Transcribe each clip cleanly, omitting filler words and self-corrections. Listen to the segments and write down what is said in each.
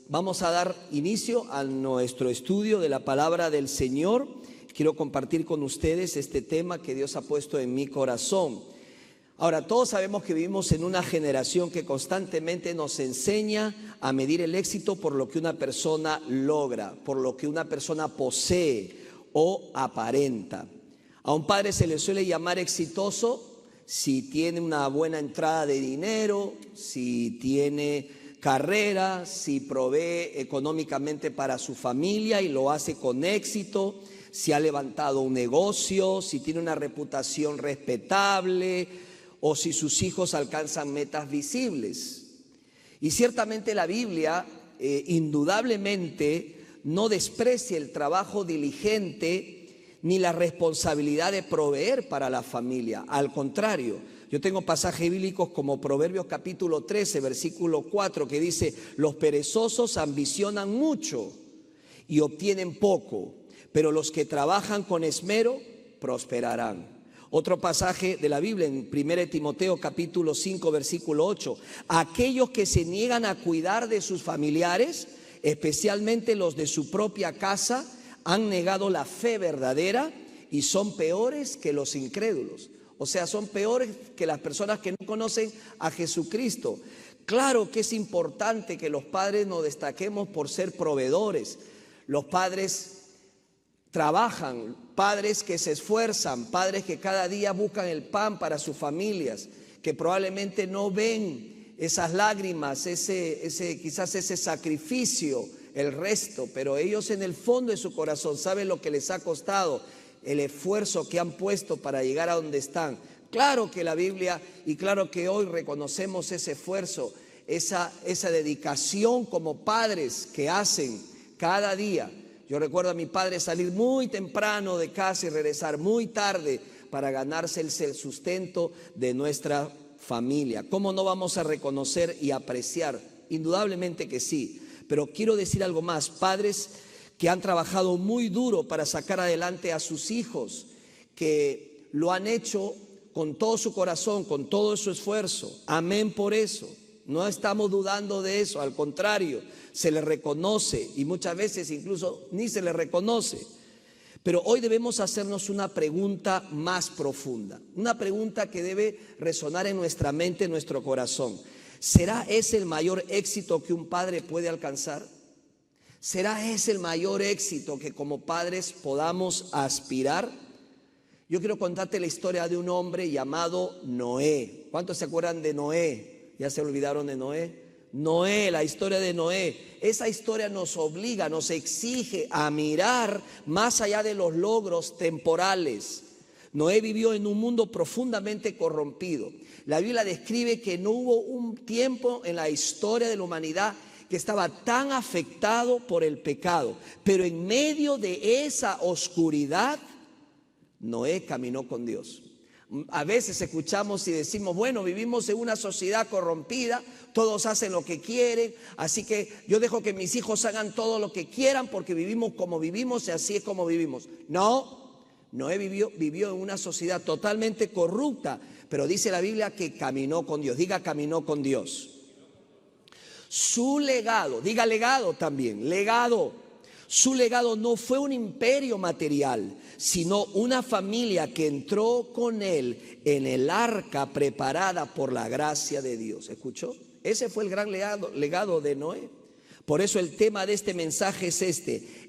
vamos a dar inicio a nuestro estudio de la palabra del Señor. Quiero compartir con ustedes este tema que Dios ha puesto en mi corazón. Ahora, todos sabemos que vivimos en una generación que constantemente nos enseña a medir el éxito por lo que una persona logra, por lo que una persona posee o aparenta. A un padre se le suele llamar exitoso si tiene una buena entrada de dinero, si tiene carrera, si provee económicamente para su familia y lo hace con éxito, si ha levantado un negocio, si tiene una reputación respetable o si sus hijos alcanzan metas visibles. Y ciertamente la Biblia indudablemente no desprecia el trabajo diligente ni la responsabilidad de proveer para la familia. Al contrario, yo tengo pasajes bíblicos como Proverbios capítulo 13, versículo 4, que dice: los perezosos ambicionan mucho y obtienen poco, pero los que trabajan con esmero prosperarán. Otro pasaje de la Biblia en 1 Timoteo capítulo 5, versículo 8: aquellos que se niegan a cuidar de sus familiares, especialmente los de su propia casa, han negado la fe verdadera y son peores que los incrédulos. O sea, son peores que las personas que no conocen a Jesucristo. Claro que es importante que los padres nos destaquemos por ser proveedores. Los padres trabajan, padres que se esfuerzan, padres que cada día buscan el pan para sus familias, que probablemente no ven esas lágrimas, quizás ese sacrificio, el resto, pero ellos en el fondo de su corazón saben lo que les ha costado, el esfuerzo que han puesto para llegar a donde están. Claro que la Biblia y claro que hoy reconocemos ese esfuerzo, esa dedicación como padres que hacen cada día. Yo recuerdo a mi padre salir muy temprano de casa y regresar muy tarde para ganarse el sustento de nuestra familia. ¿Cómo no vamos a reconocer y apreciar? Indudablemente que sí. Pero quiero decir algo más: padres que han trabajado muy duro para sacar adelante a sus hijos, que lo han hecho con todo su corazón, con todo su esfuerzo. Amén por eso. No estamos dudando de eso, al contrario, se les reconoce y muchas veces incluso ni se les reconoce. Pero hoy debemos hacernos una pregunta más profunda, una pregunta que debe resonar en nuestra mente, en nuestro corazón. ¿Será ese el mayor éxito que un padre puede alcanzar? ¿Será ese el mayor éxito que como padres podamos aspirar? Yo quiero contarte la historia de un hombre llamado Noé. ¿Cuántos se acuerdan de Noé? ¿Ya se olvidaron de Noé? Noé, la historia de Noé. Esa historia nos obliga, nos exige a mirar más allá de los logros temporales. Noé vivió en un mundo profundamente corrompido. La Biblia describe que no hubo un tiempo en la historia de la humanidad que estaba tan afectado por el pecado. Pero en medio de esa oscuridad, Noé caminó con Dios. A veces escuchamos y decimos: bueno, vivimos en una sociedad corrompida, todos hacen lo que quieren, así que yo dejo que mis hijos hagan todo lo que quieran porque vivimos como vivimos y así es como vivimos. No, Noé vivió en una sociedad totalmente corrupta, pero dice la Biblia que caminó con Dios. Diga: caminó con Dios. Su legado, diga legado también, legado. Su legado no fue un imperio material, sino una familia que entró con él en el arca preparada por la gracia de Dios. ¿Escuchó? Ese fue el gran legado de Noé. Por eso el tema de este mensaje es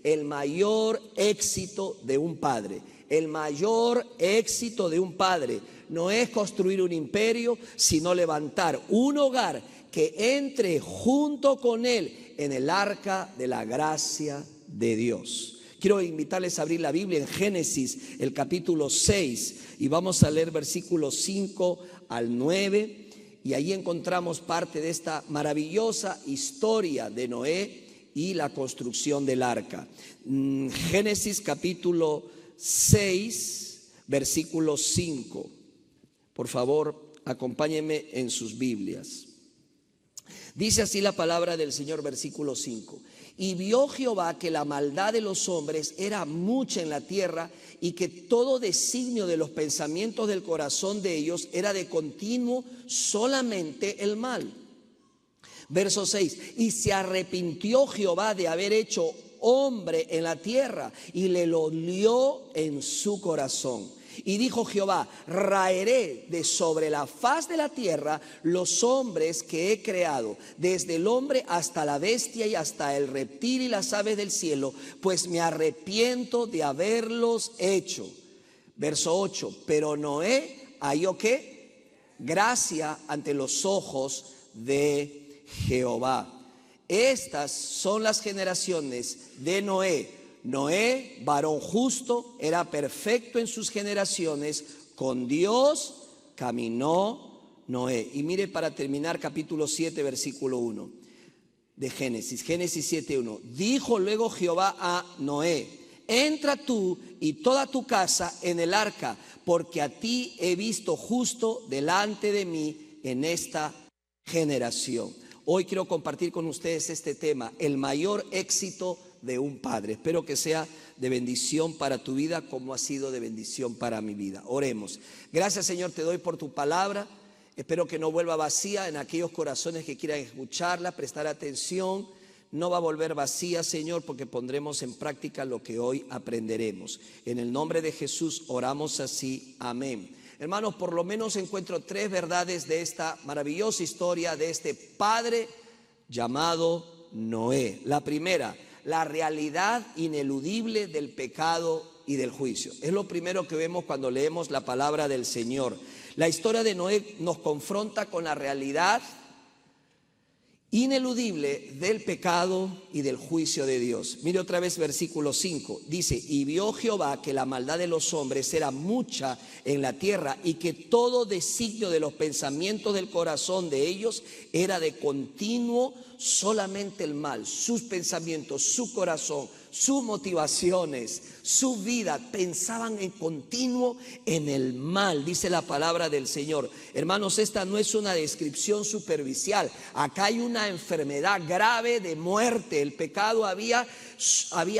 el mayor éxito de un padre. El mayor éxito de un padre no es construir un imperio, sino levantar un hogar que entre junto con él en el arca de la gracia de Dios. Quiero invitarles a abrir la Biblia en Génesis, el capítulo 6, y vamos a leer versículos 5 al 9, y ahí encontramos parte de esta maravillosa historia de Noé y la construcción del arca. Génesis capítulo 6, versículo 5. Por favor, acompáñenme en sus Biblias. Dice así la palabra del Señor, versículo 5. Y vio Jehová que la maldad de los hombres era mucha en la tierra, y que todo designio de los pensamientos del corazón de ellos era de continuo solamente el mal. Verso 6, y se arrepintió Jehová de haber hecho hombre en la tierra, y le dolió en su corazón. Y dijo Jehová, raeré de sobre la faz de la tierra los hombres que he creado, desde el hombre hasta la bestia y hasta el reptil y las aves del cielo, pues me arrepiento de haberlos hecho. Verso 8, pero Noé halló ¿qué? Gracia ante los ojos de Jehová. Estas son las generaciones de Noé. Noé, varón justo, era perfecto en sus generaciones, con Dios caminó Noé. Y mire, para terminar, capítulo 7, versículo 1 de Génesis 7, 1. Dijo luego Jehová a Noé, entra tú y toda tu casa en el arca, porque a ti he visto justo delante de mí en esta generación. Hoy quiero compartir con ustedes este tema, el mayor éxito de un padre. Espero que sea de bendición para tu vida como ha sido de bendición para mi vida. Oremos. Gracias, Señor, te doy por tu palabra. Espero que no vuelva vacía en aquellos corazones que quieran escucharla, prestar atención. No va a volver vacía, Señor, porque pondremos en práctica lo que hoy aprenderemos. En el nombre de Jesús oramos así. Amén. Hermanos, por lo menos encuentro 3 verdades de esta maravillosa historia de este padre llamado Noé. La primera, la realidad ineludible del pecado y del juicio. Es lo primero que vemos cuando leemos la palabra del Señor. La historia de Noé nos confronta con la realidad ineludible del pecado y del juicio de Dios. Mire otra vez versículo 5, dice, y vio Jehová que la maldad de los hombres era mucha en la tierra, y que todo designio de los pensamientos del corazón de ellos era de continuo solamente el mal. Sus pensamientos, su corazón, sus motivaciones, su vida, pensaban en continuo en el mal, dice la palabra del Señor. Hermanos, esta no es una descripción superficial. Acá hay una enfermedad grave de muerte. El pecado había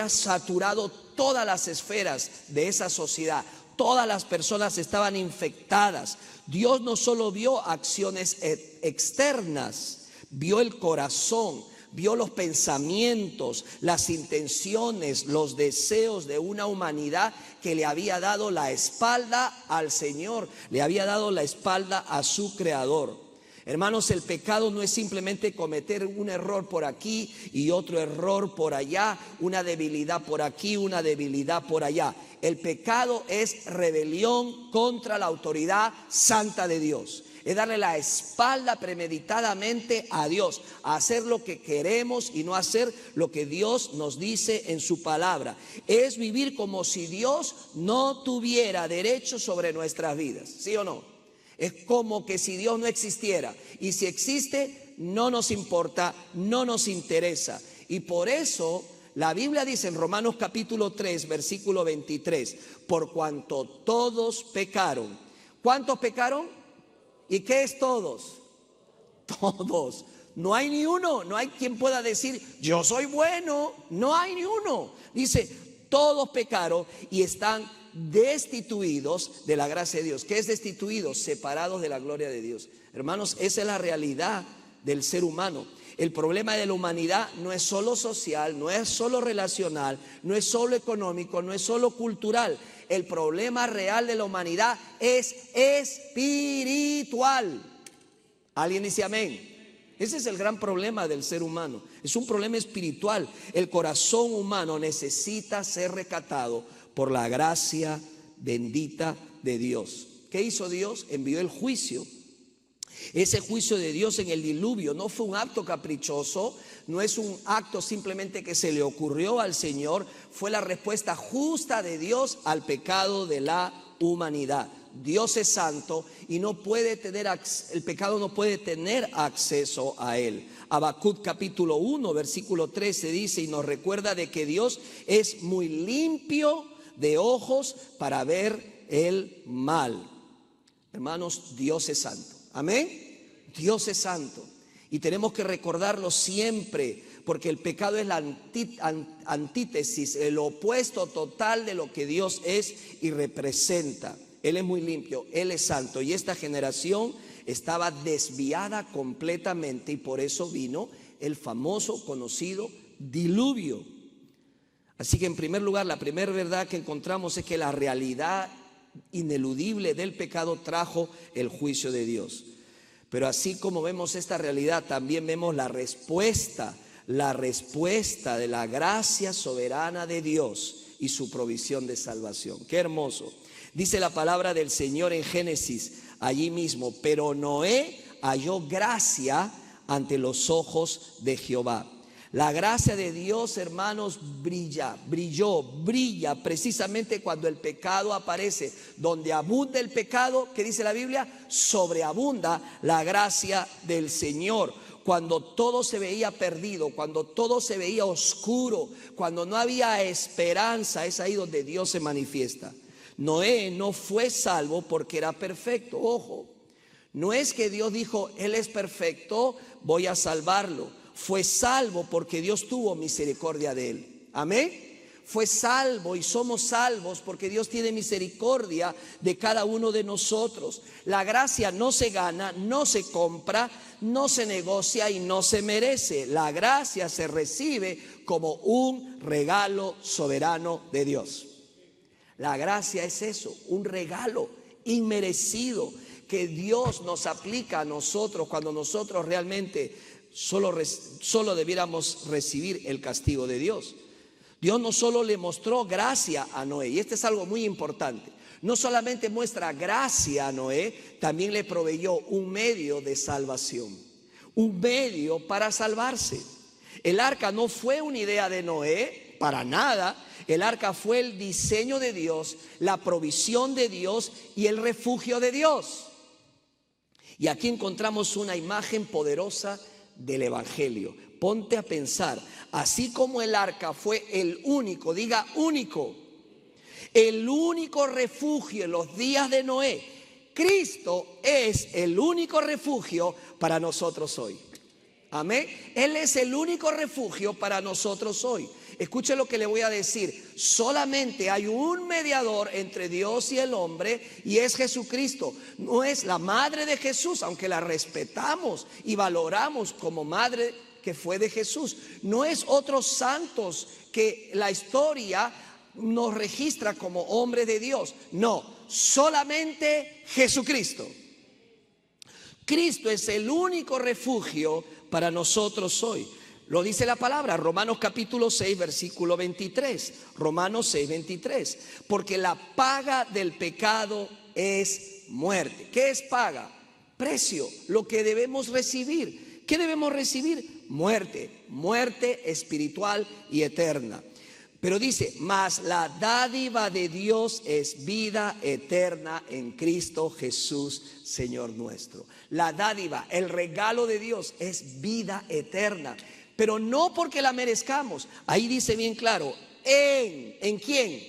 saturado todas las esferas de esa sociedad. Todas las personas estaban infectadas. Dios no solo vio acciones externas, vio el corazón, vio los pensamientos, las intenciones, los deseos de una humanidad que le había dado la espalda al Señor, le había dado la espalda a su Creador. Hermanos, el pecado no es simplemente cometer un error por aquí y otro error por allá, una debilidad por aquí, una debilidad por allá. El pecado es rebelión contra la autoridad santa de Dios. Es darle la espalda premeditadamente a Dios, a hacer lo que queremos y no hacer lo que Dios nos dice en su palabra. Es vivir como si Dios no tuviera derecho sobre nuestras vidas, ¿sí o no? Es como que si Dios no existiera, y si existe no nos importa, no nos interesa. Y por eso la Biblia dice en Romanos capítulo 3 versículo 23, por cuanto todos pecaron. ¿Cuántos pecaron? ¿Y qué es todos? Todos. No hay ni uno. No hay quien pueda decir yo soy bueno. No hay ni uno. Dice, todos pecaron y están destituidos de la gracia de Dios. ¿Qué es destituidos? Separados de la gloria de Dios. Hermanos, esa es la realidad del ser humano. El problema de la humanidad no es solo social, no es solo relacional, no es solo económico, no es solo cultural. El problema real de la humanidad es espiritual. ¿Alguien dice amén? Ese es el gran problema del ser humano. Es un problema espiritual. El corazón humano necesita ser rescatado por la gracia bendita de Dios. ¿Qué hizo Dios? Envió el juicio. Ese juicio de Dios en el diluvio no fue un acto caprichoso, no es un acto simplemente que se le ocurrió al Señor, fue la respuesta justa de Dios al pecado de la humanidad. Dios es santo y no puede tener, el pecado no puede tener acceso a él. Habacuc capítulo 1 versículo 13 dice y nos recuerda de que Dios es muy limpio de ojos para ver el mal. Hermanos, Dios es santo. Amén. Dios es santo y tenemos que recordarlo siempre, porque el pecado es la antítesis, el opuesto total de lo que Dios es y representa. Él es muy limpio, Él es santo, y esta generación estaba desviada completamente y por eso vino el famoso, conocido diluvio. Así que en primer lugar, la primera verdad que encontramos es que la realidad ineludible del pecado trajo el juicio de Dios. Pero así como vemos esta realidad, también vemos la respuesta de la gracia soberana de Dios y su provisión de salvación. Qué hermoso. Dice la palabra del Señor en Génesis, allí mismo: pero Noé halló gracia ante los ojos de Jehová. La gracia de Dios, hermanos, brilla precisamente cuando el pecado aparece. Donde abunda el pecado, ¿qué dice la Biblia? Sobreabunda la gracia del Señor. Cuando todo se veía perdido, cuando todo se veía oscuro, cuando no había esperanza, es ahí donde Dios se manifiesta. Noé no fue salvo porque era perfecto. Ojo, no es que Dios dijo, él es perfecto, voy a salvarlo. Fue salvo porque Dios tuvo misericordia de él. Amén. Fue salvo y somos salvos porque Dios tiene misericordia de cada uno de nosotros. La gracia no se gana, no se compra, no se negocia y no se merece. La gracia se recibe como un regalo soberano de Dios. La gracia es eso, un regalo inmerecido que Dios nos aplica a nosotros cuando nosotros realmente solo debiéramos recibir el castigo de Dios. Dios no solo le mostró gracia a Noé, y este es algo muy importante. No solamente muestra gracia a Noé, también le proveyó un medio de salvación, un medio para salvarse. El arca no fue una idea de Noé, para nada. El arca fue el diseño de Dios, la provisión de Dios y el refugio de Dios. Y aquí encontramos una imagen poderosa del Evangelio. Ponte a pensar, así como el arca fue el único, diga único, el único refugio en los días de Noé, Cristo es el único refugio para nosotros hoy. Amén. Él es el único refugio para nosotros hoy. Escuche lo que le voy a decir. Solamente hay un mediador entre Dios y el hombre, y es Jesucristo. No es la madre de Jesús, aunque la respetamos y valoramos como madre que fue de Jesús. No es otros santos que la historia nos registra como hombre de Dios. No, solamente Jesucristo. Cristo es el único refugio para nosotros hoy. Lo dice la palabra, Romanos capítulo 6, versículo 23. Romanos 6, 23. Porque la paga del pecado es muerte. ¿Qué es paga? Precio, lo que debemos recibir. ¿Qué debemos recibir? Muerte, muerte espiritual y eterna. Pero dice, mas la dádiva de Dios es vida eterna en Cristo Jesús, Señor nuestro. La dádiva, el regalo de Dios es vida eterna. Pero no porque la merezcamos. Ahí dice bien claro, ¿en quién?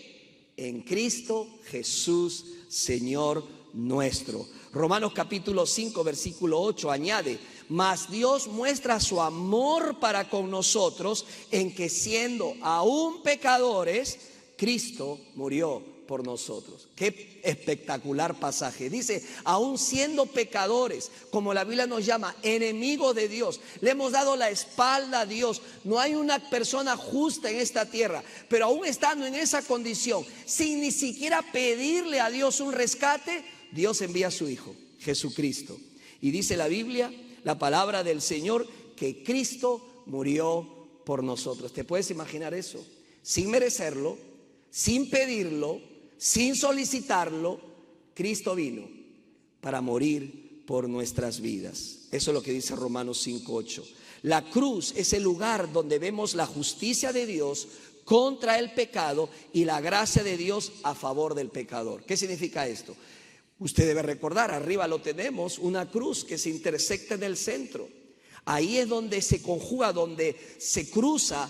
En Cristo Jesús, Señor nuestro. Romanos capítulo 5, versículo 8 añade, mas Dios muestra su amor para con nosotros en que siendo aún pecadores, Cristo murió por nosotros. Qué espectacular pasaje. Dice, aún siendo pecadores, como la Biblia nos llama, enemigos de Dios, le hemos dado la espalda a Dios. No hay una persona justa en esta tierra, pero aún estando en esa condición, sin ni siquiera pedirle a Dios un rescate, Dios envía a su Hijo, Jesucristo. Y dice la Biblia, la palabra del Señor, que Cristo murió por nosotros. ¿Te puedes imaginar eso? Sin merecerlo, sin pedirlo, sin solicitarlo, Cristo vino para morir por nuestras vidas. Eso es lo que dice Romanos 5:8. La cruz es el lugar donde vemos la justicia de Dios contra el pecado y la gracia de Dios a favor del pecador. ¿Qué significa esto? Usted debe recordar, arriba lo tenemos, una cruz que se intersecta en el centro. Ahí es donde se conjuga, donde se cruza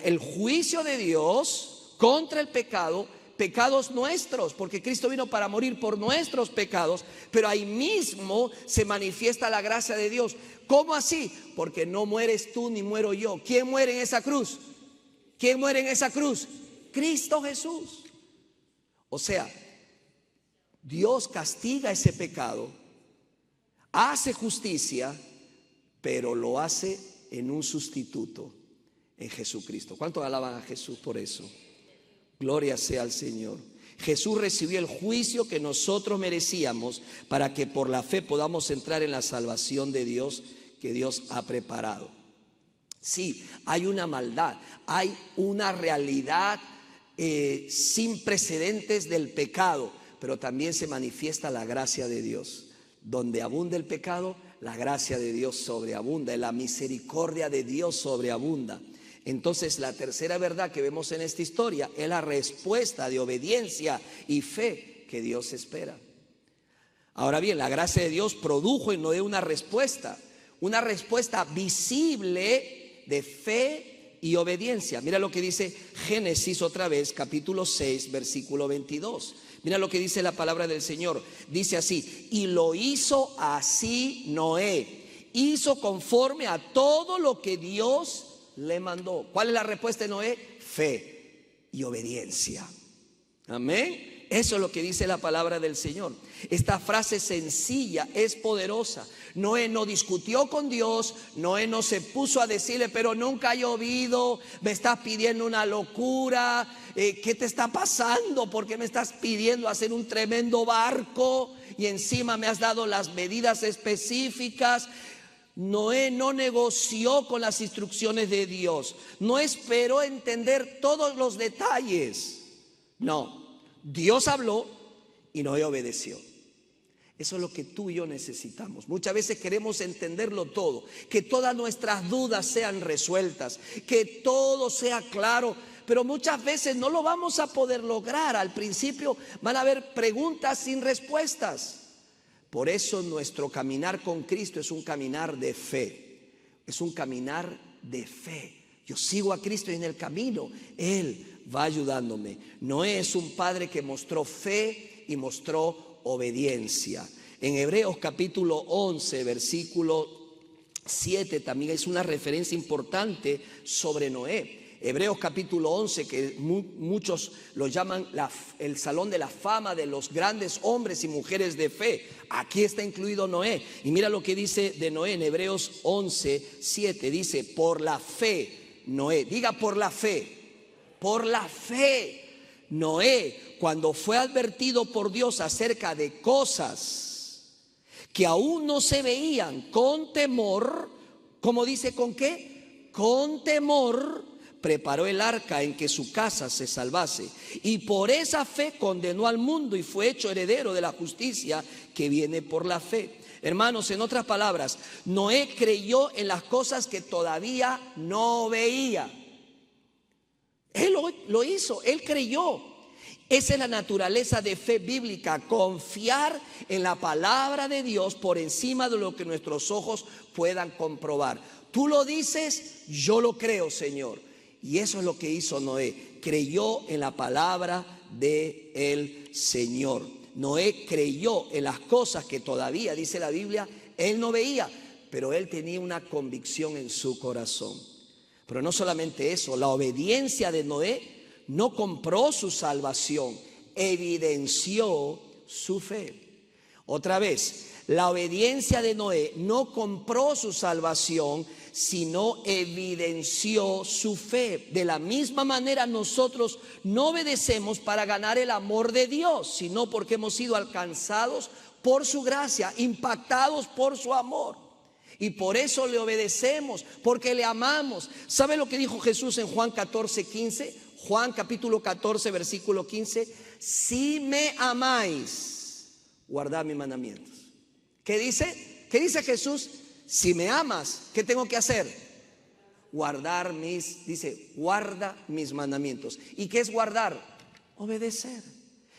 el juicio de Dios contra el pecado, pecados nuestros, porque Cristo vino para morir por nuestros pecados, pero ahí mismo se manifiesta la gracia de Dios. ¿Cómo así? Porque no mueres tú ni muero yo. ¿Quién muere en esa cruz? ¿Quién muere en esa cruz? Cristo Jesús. O sea, Dios castiga ese pecado hace justicia, pero lo hace en un sustituto, en Jesucristo. ¿Cuántos alaban a Jesús por eso? Gloria sea al Señor. Jesús recibió el juicio que nosotros merecíamos para que por la fe podamos entrar en la salvación de Dios que Dios ha preparado. Sí, hay una maldad, hay una realidad sin precedentes del pecado, pero también se manifiesta la gracia de Dios. Donde abunda el pecado, la gracia de Dios sobreabunda, la misericordia de Dios sobreabunda. Entonces, la tercera verdad que vemos en esta historia es la respuesta de obediencia y fe que Dios espera. Ahora bien, la gracia de Dios produjo en Noé una respuesta visible de fe y obediencia. Mira lo que dice Génesis otra vez, capítulo 6, versículo 22. Mira lo que dice la palabra del Señor. Dice así: y lo hizo así Noé. Hizo conforme a todo lo que Dios le mandó. ¿Cuál es la respuesta de Noé? Fe y obediencia. Amén. Eso es lo que dice la palabra del Señor. Esta frase sencilla es poderosa. Noé no discutió con Dios, Noé no se puso a decirle: pero nunca ha llovido, me estás pidiendo una locura, ¿qué te está pasando? ¿Por qué me estás pidiendo hacer un tremendo barco y encima me has dado las medidas específicas? Noé no negoció con las instrucciones de Dios, no esperó entender todos los detalles. No, Dios habló y Noé obedeció. Eso es lo que tú y yo necesitamos. Muchas veces queremos entenderlo todo, que todas nuestras dudas sean resueltas, que todo sea claro, pero muchas veces no lo vamos a poder lograr. Al principio van a haber preguntas sin respuestas. Por eso nuestro caminar con Cristo es un caminar de fe. Es un caminar de fe. Yo sigo a Cristo y en el camino Él va ayudándome. Noé es un padre que mostró fe y mostró obediencia. En Hebreos capítulo 11, versículo 7 también es una referencia importante sobre Noé. Hebreos capítulo 11, que muchos lo llaman el salón de la fama de los grandes hombres y mujeres de fe. Aquí está incluido Noé. Y mira lo que dice de Noé en Hebreos 11, 7. Dice: por la fe, Noé. Diga: por la fe. Por la fe. Noé, cuando fue advertido por Dios acerca de cosas que aún no se veían, con temor, ¿cómo dice? ¿Con qué? Con temor preparó el arca en que su casa se salvase, y por esa fe condenó al mundo y fue hecho heredero de la justicia que viene por la fe. Hermanos, en otras palabras, Noé creyó en las cosas que todavía no veía. Él lo hizo, él creyó. Esa es la naturaleza de fe bíblica: confiar en la palabra de Dios por encima de lo que nuestros ojos puedan comprobar. Tú lo dices, yo lo creo, Señor. Y eso es lo que hizo Noé. Creyó en la palabra del Señor. Noé creyó en las cosas que todavía, dice la Biblia, él no veía, pero él tenía una convicción en su corazón. Pero no solamente eso, la obediencia de Noé no compró su salvación, evidenció su fe. Otra vez, la obediencia de Noé no compró su salvación, sino evidenció su fe. De la misma manera, nosotros no obedecemos para ganar el amor de Dios, sino porque hemos sido alcanzados por su gracia, impactados por su amor. Y por eso le obedecemos, porque le amamos. ¿Sabe lo que dijo Jesús en Juan 14, 15? Juan capítulo 14, versículo 15. Si me amáis, guardad mis mandamientos. ¿Qué dice? ¿Qué dice Jesús? Si me amas, ¿qué tengo que hacer? Guardar dice, guarda mis mandamientos. ¿Y qué es guardar? Obedecer.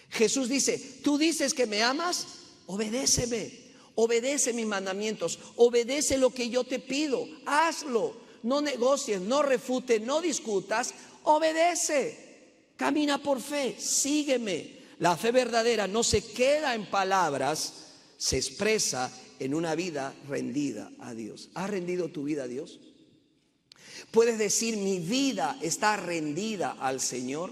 Jesús dice, tú dices que me amas, obedéceme, obedece mis mandamientos, obedece lo que yo te pido, hazlo, no negocies, no refutes, no discutas, obedece, camina por fe, sígueme. La fe verdadera no se queda en palabras, se expresa en una vida rendida a Dios. ¿Has rendido tu vida a Dios? ¿Puedes decir, mi vida está rendida al Señor?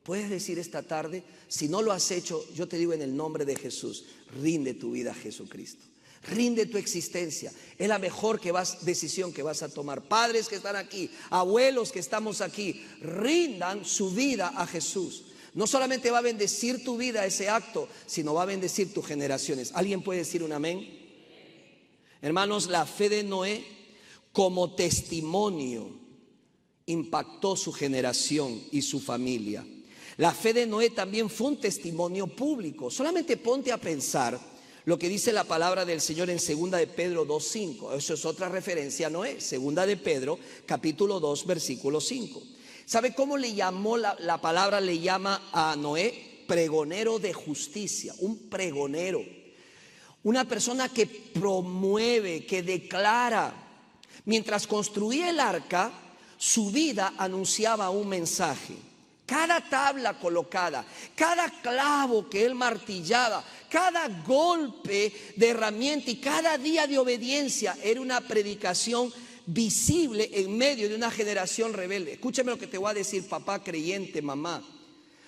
¿Puedes decir esta tarde? Si no lo has hecho, yo te digo en el nombre de Jesús, rinde tu vida a Jesucristo. Rinde tu existencia. Es la mejor decisión que vas a tomar. Padres que están aquí, abuelos que estamos aquí, rindan su vida a Jesús. No solamente va a bendecir tu vida ese acto, sino va a bendecir tus generaciones. ¿Alguien puede decir un amén? Hermanos, la fe de Noé como testimonio impactó su generación y su familia. La fe de Noé también fue un testimonio público. Solamente ponte a pensar lo que dice la palabra del Señor en 2 de Pedro 2:5. Eso es otra referencia a Noé. 2 de Pedro, capítulo 2, versículo 5. ¿Sabe cómo le llamó la palabra? Le llama a Noé pregonero de justicia. Un pregonero. Una persona que promueve, que declara. Mientras construía el arca, su vida anunciaba un mensaje. Cada tabla colocada, cada clavo que él martillaba, cada golpe de herramienta y cada día de obediencia era una predicación visible en medio de una generación rebelde. Escúchame lo que te voy a decir, papá creyente, mamá.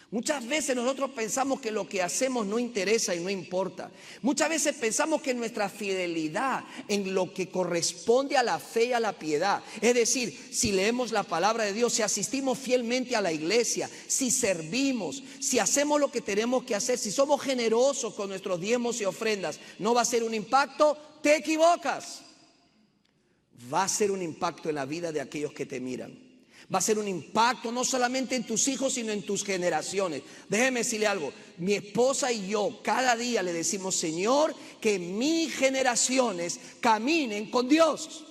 Muchas veces nosotros pensamos que lo que hacemos no interesa y no importa. Muchas veces pensamos que nuestra fidelidad en lo que corresponde a la fe y a la piedad, es decir, si leemos la palabra de Dios, si asistimos fielmente a la iglesia, si servimos, si hacemos lo que tenemos que hacer, si somos generosos con nuestros diezmos y ofrendas, no va a ser un impacto. Te equivocas. Va a ser un impacto en la vida de aquellos que te miran. Va a ser un impacto no solamente en tus hijos, sino en tus generaciones. Déjeme decirle algo. Mi esposa y yo cada día le decimos: Señor, que mis generaciones caminen con Dios.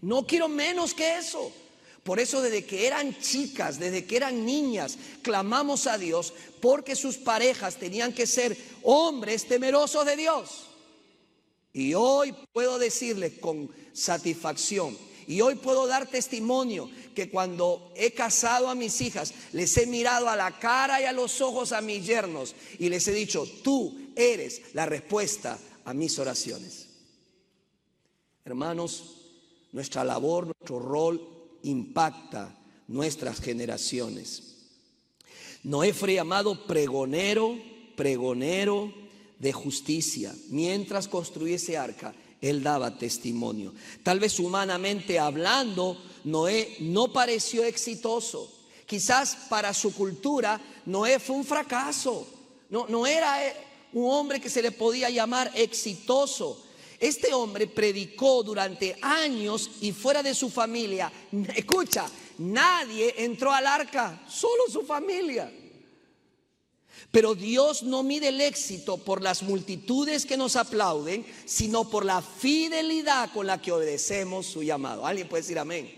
No quiero menos que eso. Por eso desde que eran chicas, desde que eran niñas, clamamos a Dios porque sus parejas tenían que ser hombres temerosos de Dios. Y hoy puedo decirles con satisfacción, y hoy puedo dar testimonio que cuando he casado a mis hijas, les he mirado a la cara y a los ojos a mis yernos y les he dicho: tú eres la respuesta a mis oraciones. Hermanos, nuestra labor, nuestro rol impacta nuestras generaciones. Noé fue llamado pregonero de justicia. Mientras construía ese arca, él daba testimonio. Tal vez humanamente hablando, Noé no pareció exitoso. Quizás para su cultura, Noé fue un fracaso. No era un hombre que se le podía llamar exitoso. Este hombre predicó durante años y fuera de su familia. Escucha, nadie entró al arca, solo su familia. Pero Dios no mide el éxito por las multitudes que nos aplauden, sino por la fidelidad con la que obedecemos su llamado. ¿Alguien puede decir amén?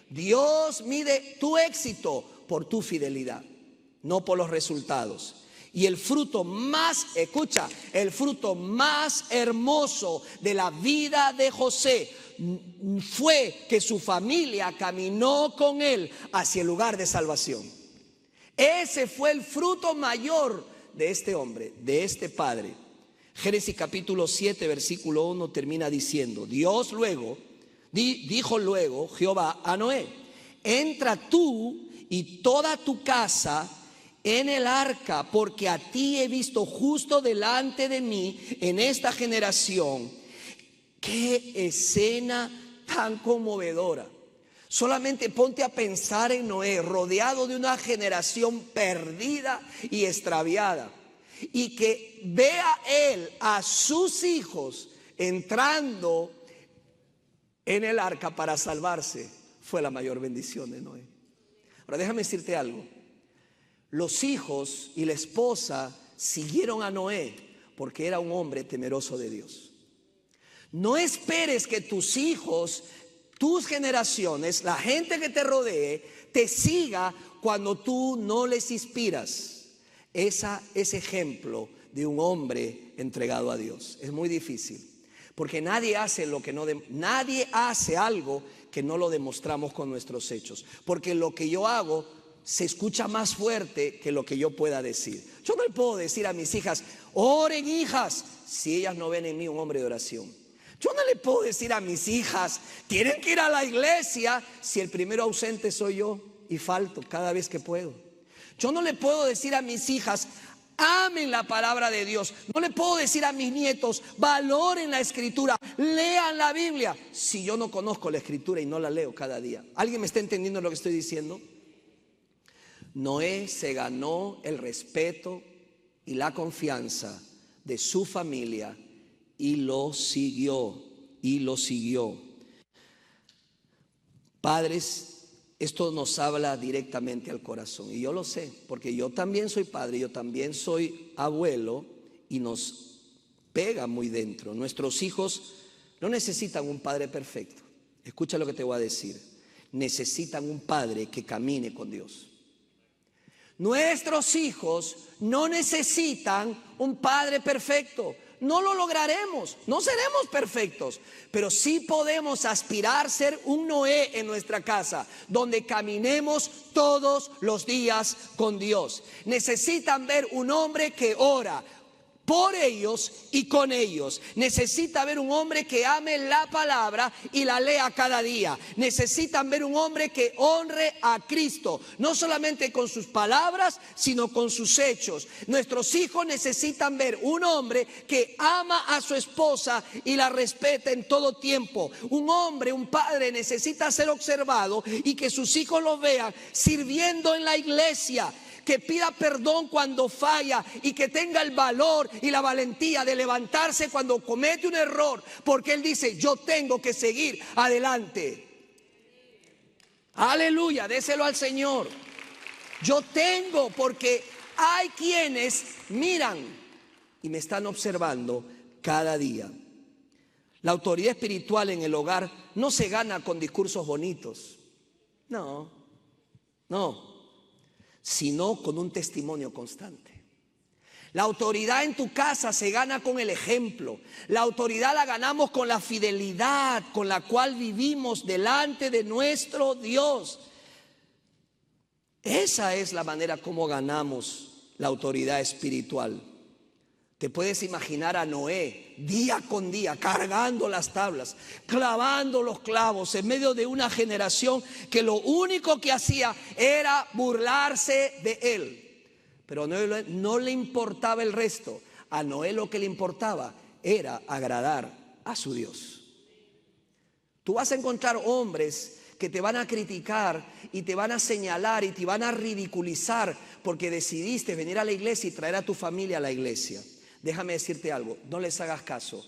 Dios mide tu éxito por tu fidelidad, no por los resultados. Y el fruto más, escucha, el fruto más hermoso de la vida de José fue que su familia caminó con él hacia el lugar de salvación. Ese fue el fruto mayor de este hombre, de este padre. Génesis capítulo 7, versículo 1 termina diciendo: Dios luego, dijo luego Jehová a Noé: entra tú y toda tu casa en el arca, porque a ti he visto justo delante de mí en esta generación. Qué escena tan conmovedora. Solamente ponte a pensar en Noé, rodeado de una generación perdida y extraviada, y que vea él a sus hijos entrando en el arca para salvarse. Fue la mayor bendición de Noé. Ahora déjame decirte algo. Los hijos y la esposa siguieron a Noé porque era un hombre temeroso de Dios. No esperes que tus hijos, tus generaciones, la gente que te rodee, te siga cuando tú no les inspiras ese ejemplo de un hombre entregado a Dios. Es muy difícil, porque nadie hace algo que no lo demostramos con nuestros hechos. Porque lo que yo hago se escucha más fuerte que lo que yo pueda decir. Yo no le puedo decir a mis hijas: oren, hijas, si ellas no ven en mí un hombre de oración. Yo no le puedo decir a mis hijas: tienen que ir a la iglesia, si el primero ausente soy yo y falto cada vez que puedo. Yo no le puedo decir a mis hijas: amen la palabra de Dios. No le puedo decir a mis nietos, valoren la escritura, lean la Biblia, si yo no conozco la escritura y no la leo cada día. ¿Alguien me está entendiendo lo que estoy diciendo? Noé se ganó el respeto y la confianza de su familia y lo siguió, Padres, esto nos habla directamente al corazón, y yo lo sé, porque yo también soy padre, yo también soy abuelo, y nos pega muy dentro. Nuestros hijos no necesitan un padre perfecto. Escucha lo que te voy a decir. Necesitan un padre que camine con Dios. Nuestros hijos no necesitan un padre perfecto. No lo lograremos, no seremos perfectos, pero sí podemos aspirar a ser un Noé en nuestra casa, donde caminemos todos los días con Dios. Necesitan ver un hombre que ora por ellos y con ellos. Necesita ver un hombre que ame la palabra y la lea cada día. Necesitan ver un hombre que honre a Cristo, no solamente con sus palabras, sino con sus hechos. Nuestros hijos necesitan ver un hombre que ama a su esposa y la respeta en todo tiempo. Un hombre, un padre necesita ser observado y que sus hijos lo vean sirviendo en la iglesia, que pida perdón cuando falla y que tenga el valor y la valentía de levantarse cuando comete un error, porque él dice, yo tengo que seguir adelante. Aleluya, déselo al Señor. Yo tengo, porque hay quienes miran y me están observando cada día. La autoridad espiritual en el hogar no se gana con discursos bonitos, no, sino con un testimonio constante. La autoridad en tu casa se gana con el ejemplo. La autoridad la ganamos con la fidelidad con la cual vivimos delante de nuestro Dios. Esa es la manera como ganamos la autoridad espiritual. Te puedes imaginar a Noé día con día cargando las tablas, clavando los clavos en medio de una generación que lo único que hacía era burlarse de él. Pero a Noé no le importaba el resto. A Noé lo que le importaba era agradar a su Dios. Tú vas a encontrar hombres que te van a criticar y te van a señalar y te van a ridiculizar porque decidiste venir a la iglesia y traer a tu familia a la iglesia. Déjame decirte algo, no les hagas caso.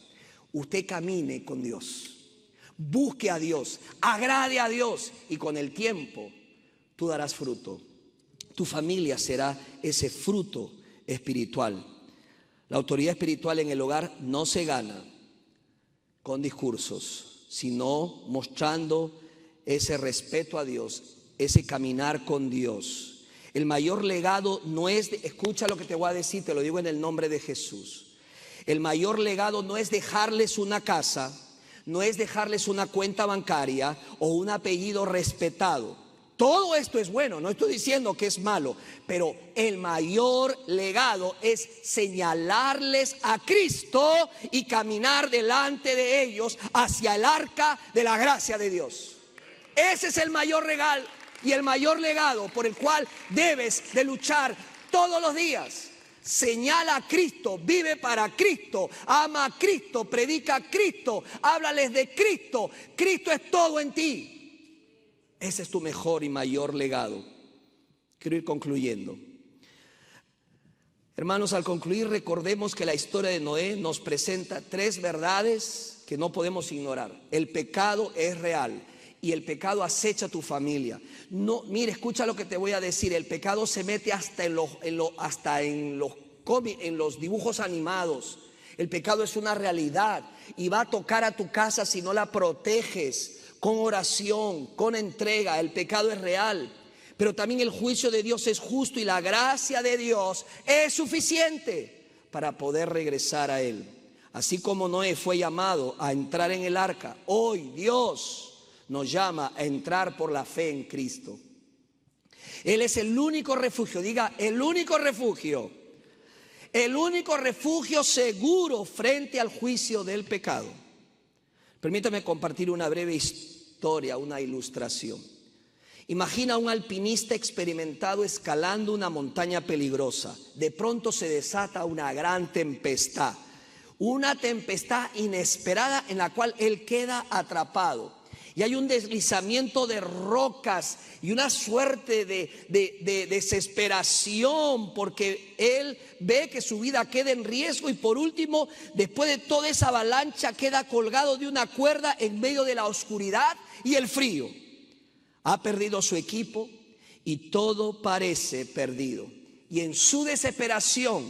Usted camine con Dios, busque a Dios, agrade a Dios, y con el tiempo tú darás fruto. Tu familia será ese fruto espiritual. La autoridad espiritual en el hogar no se gana con discursos, sino mostrando ese respeto a Dios, ese caminar con Dios. El mayor legado no es, escucha lo que te voy a decir, te lo digo en el nombre de Jesús. El mayor legado no es dejarles una casa, no es dejarles una cuenta bancaria o un apellido respetado. Todo esto es bueno, no estoy diciendo que es malo, pero el mayor legado es señalarles a Cristo y caminar delante de ellos hacia el arca de la gracia de Dios. Ese es el mayor regalo y el mayor legado por el cual debes de luchar todos los días. Señala a Cristo, vive para Cristo, ama a Cristo, predica a Cristo, háblales de Cristo. Cristo es todo en ti. Ese es tu mejor y mayor legado. Quiero ir concluyendo. Hermanos, al concluir, recordemos que la historia de Noé nos presenta tres verdades que no podemos ignorar. El pecado es real y el pecado acecha a tu familia. No, mire, escucha lo que te voy a decir. El pecado se mete hasta en los dibujos animados. El pecado es una realidad y va a tocar a tu casa si no la proteges con oración, con entrega. El pecado es real, pero también el juicio de Dios es justo y la gracia de Dios es suficiente para poder regresar a Él. Así como Noé fue llamado a entrar en el arca, hoy Dios nos llama a entrar por la fe en Cristo. Él es el único refugio, diga, el único refugio seguro frente al juicio del pecado. Permítame compartir una breve historia, una ilustración. Imagina a un alpinista experimentado escalando una montaña peligrosa. De pronto se desata una gran tempestad. Una tempestad inesperada en la cual él queda atrapado. Y hay un deslizamiento de rocas y una suerte de desesperación porque él ve que su vida queda en riesgo. Y por último, después de toda esa avalancha, queda colgado de una cuerda en medio de la oscuridad y el frío. Ha perdido su equipo y todo parece perdido. Y en su desesperación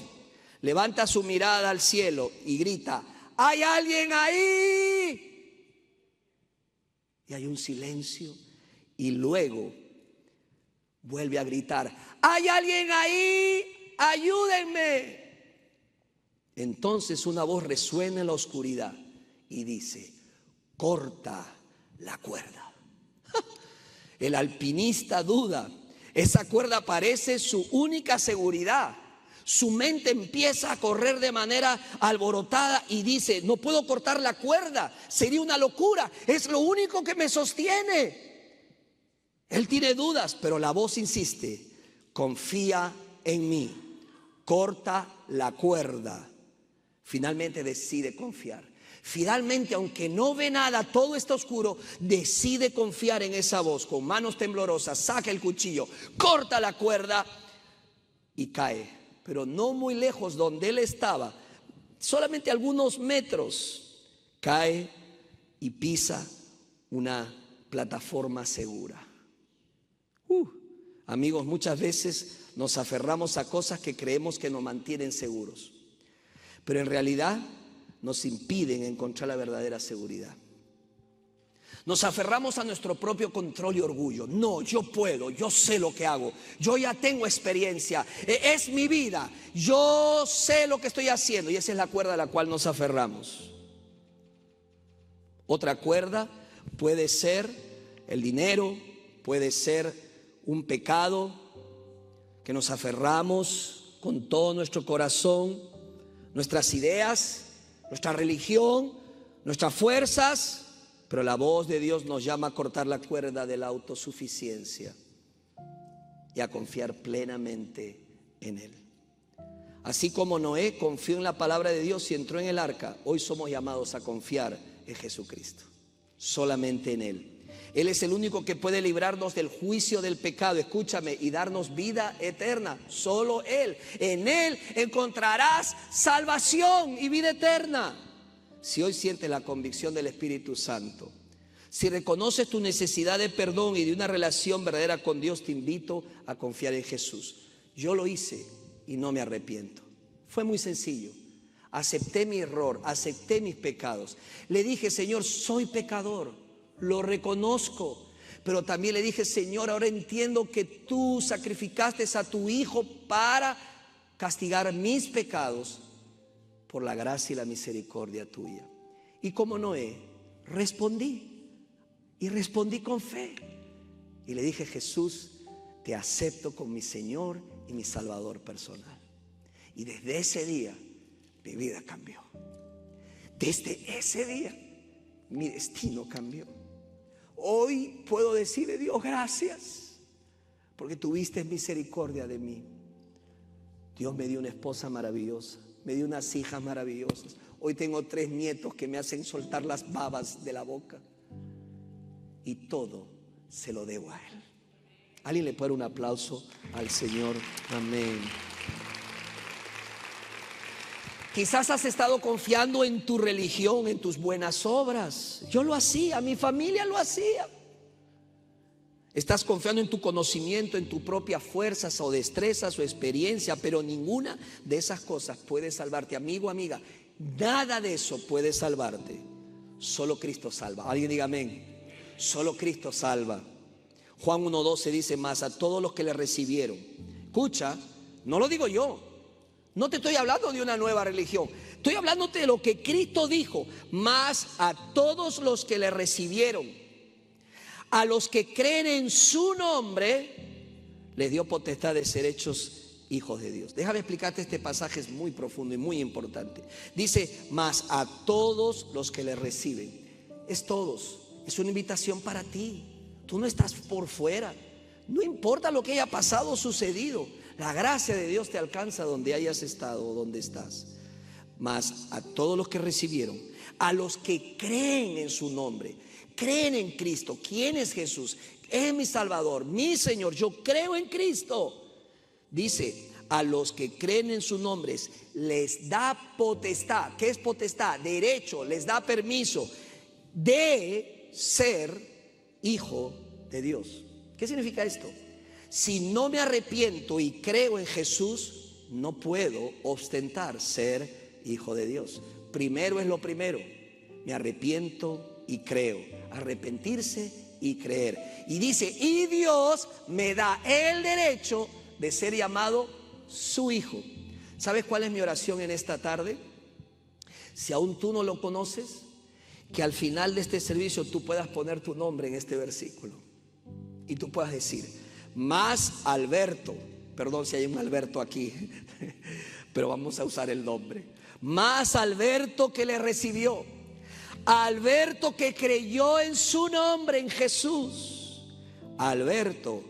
levanta su mirada al cielo y grita: ¡hay alguien ahí! Y hay un silencio y luego vuelve a gritar: ¡hay alguien ahí! ¡Ayúdenme! Entonces una voz resuena en la oscuridad y dice: corta la cuerda. El alpinista duda. Esa cuerda parece su única seguridad. Su mente empieza a correr de manera alborotada y dice: no puedo cortar la cuerda, sería una locura, es lo único que me sostiene. Él tiene dudas, pero la voz insiste: confía en mí, corta la cuerda. Finalmente decide confiar. Finalmente, aunque no ve nada, todo está oscuro, decide confiar en esa voz. Con manos temblorosas saca el cuchillo, corta la cuerda y cae. Pero no muy lejos donde él estaba, solamente algunos metros, cae y pisa una plataforma segura. Amigos, muchas veces nos aferramos a cosas que creemos que nos mantienen seguros, pero en realidad nos impiden encontrar la verdadera seguridad. Nos aferramos a nuestro propio control y orgullo. No, yo puedo, yo sé lo que hago, yo ya tengo experiencia, es mi vida, yo sé lo que estoy haciendo. Y esa es la cuerda a la cual nos aferramos. Otra cuerda puede ser el dinero, puede ser un pecado que nos aferramos con todo nuestro corazón, nuestras ideas, nuestra religión, nuestras fuerzas. Pero la voz de Dios nos llama a cortar la cuerda de la autosuficiencia y a confiar plenamente en Él. Así como Noé confió en la palabra de Dios y entró en el arca, hoy somos llamados a confiar en Jesucristo, solamente en Él. Él es el único que puede librarnos del juicio del pecado, escúchame, y darnos vida eterna. Solo Él. En Él encontrarás salvación y vida eterna. Si hoy sientes la convicción del Espíritu Santo, si reconoces tu necesidad de perdón y de una relación verdadera con Dios, te invito a confiar en Jesús. Yo lo hice y no me arrepiento. Fue muy sencillo. Acepté mi error, acepté mis pecados. Le dije: Señor, soy pecador, lo reconozco. Pero también le dije: Señor, ahora entiendo que tú sacrificaste a tu Hijo para castigar mis pecados por la gracia y la misericordia tuya. Y como Noé, respondí, y respondí con fe. Y le dije: Jesús, te acepto como mi Señor y mi Salvador personal. Y desde ese día mi vida cambió. Desde ese día mi destino cambió. Hoy puedo decirle: Dios, gracias, porque tuviste misericordia de mí. Dios me dio una esposa maravillosa, me dio unas hijas maravillosas. Hoy tengo 3 nietos que me hacen soltar las babas de la boca. Y todo se lo debo a Él. ¿Alguien le puede dar un aplauso al Señor? Amén. Quizás has estado confiando en tu religión, en tus buenas obras. Yo lo hacía, mi familia lo hacía. Estás confiando en tu conocimiento, en tu propia fuerzas o destrezas o experiencia, pero ninguna de esas cosas puede salvarte. Amigo, amiga, nada de eso puede salvarte. Solo Cristo salva. Alguien diga amén. Solo Cristo salva. Juan 1:12 dice: más a todos los que le recibieron. Escucha, no lo digo yo. No te estoy hablando de una nueva religión. Estoy hablándote de lo que Cristo dijo. Más a todos los que le recibieron, a los que creen en su nombre, les dio potestad de ser hechos hijos de Dios. Déjame explicarte este pasaje, es muy profundo y muy importante. Dice: mas a todos los que le reciben. Es todos, es una invitación para ti. Tú no estás por fuera. No importa lo que haya pasado o sucedido, la gracia de Dios te alcanza donde hayas estado o donde estás. Mas a todos los que recibieron, a los que creen en su nombre, creen en Cristo. ¿Quién es Jesús? Es mi Salvador, mi Señor. Yo creo en Cristo. Dice, a los que creen en sus nombres les da potestad. ¿Qué es potestad? Derecho, les da permiso de ser hijo de Dios. ¿Qué significa esto? Si no me arrepiento y creo en Jesús, no puedo ostentar ser hijo de Dios. Primero es lo primero. Me arrepiento y creo. Arrepentirse y creer. Y dice, y Dios me da el derecho de ser llamado su hijo. ¿Sabes cuál es mi oración en esta tarde? Si aún tú no lo conoces, que al final de este servicio tú puedas poner tu nombre en este versículo. Y tú puedas decir, más Alberto, perdón si hay un Alberto aquí, pero vamos a usar el nombre. Más Alberto que le recibió, Alberto que creyó en su nombre, en Jesús. Alberto,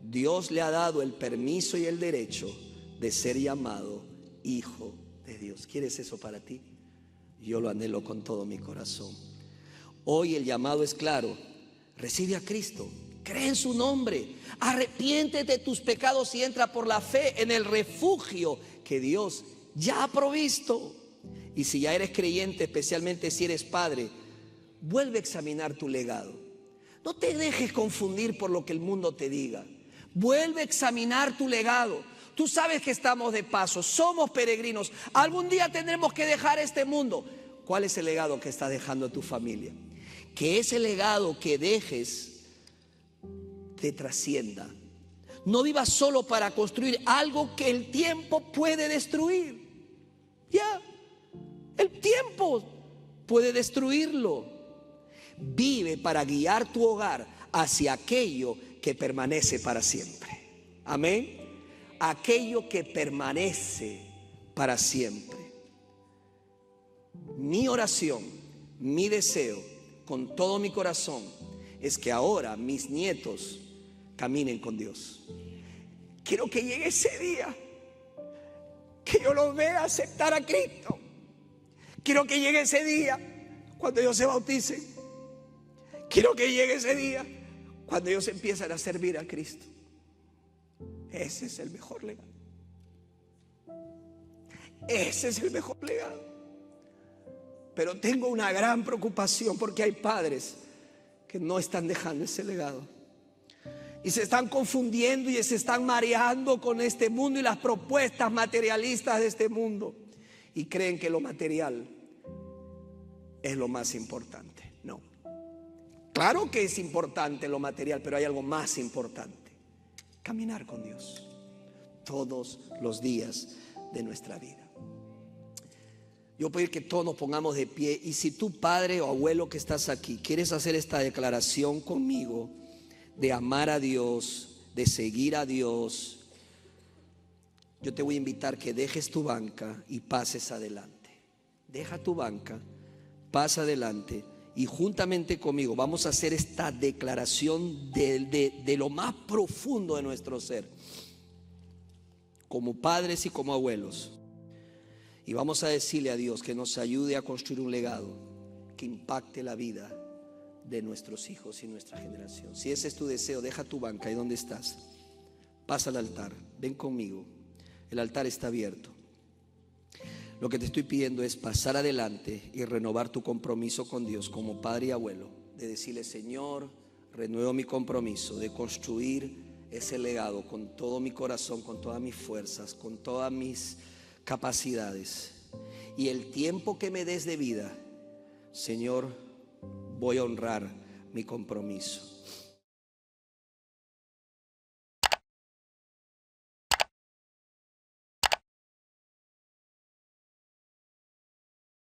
Dios le ha dado el permiso y el derecho de ser llamado hijo de Dios. ¿Quieres eso para ti? Yo lo anhelo con todo mi corazón. Hoy el llamado es claro. Recibe a Cristo. Cree en su nombre, arrepiéntete de tus pecados y entra por la fe en el refugio que Dios ya ha provisto. Y si ya eres creyente, especialmente si eres padre, vuelve a examinar tu legado. No te dejes confundir por lo que el mundo te diga. Vuelve a examinar tu legado. Tú sabes que estamos de paso, somos peregrinos. Algún día tendremos que dejar este mundo. ¿Cuál es el legado que estás dejando a tu familia? Que ese legado que dejes te trascienda. No vivas solo para construir algo que el tiempo puede destruir. Ya, el tiempo puede destruirlo. Vive para guiar tu hogar hacia aquello que permanece para siempre. Amén. Aquello que permanece para siempre. Mi oración, mi deseo, con todo mi corazón, es que ahora mis nietos caminen con Dios. Quiero que llegue ese día que yo los vea aceptar a Cristo. Quiero que llegue ese día cuando ellos se bauticen. Quiero que llegue ese día cuando ellos empiezan a servir a Cristo. Ese es el mejor legado. Ese es el mejor legado. Pero tengo una gran preocupación porque hay padres que no están dejando ese legado. Y se están confundiendo y se están mareando con este mundo y las propuestas materialistas de este mundo. Y creen que lo material es lo más importante. No. Claro que es importante lo material, pero hay algo más importante. Caminar con Dios todos los días de nuestra vida. Yo pido que todos nos pongamos de pie. Y si tú, padre o abuelo que estás aquí, quieres hacer esta declaración conmigo de amar a Dios, de seguir a Dios, yo te voy a invitar que dejes tu banca y pases adelante. Deja tu banca, pasa adelante y juntamente conmigo vamos a hacer esta declaración de lo más profundo de nuestro ser, como padres y como abuelos. Y vamos a decirle a Dios que nos ayude a construir un legado que impacte la vida de nuestros hijos y nuestra generación. Si ese es tu deseo, deja tu banca. ¿Y dónde estás? Pasa al altar, ven conmigo. El altar está abierto. Lo que te estoy pidiendo es pasar adelante y renovar tu compromiso con Dios como padre y abuelo. De decirle, Señor, renuevo mi compromiso de construir ese legado con todo mi corazón, con todas mis fuerzas, con todas mis capacidades. Y el tiempo que me des de vida, Señor, voy a honrar mi compromiso.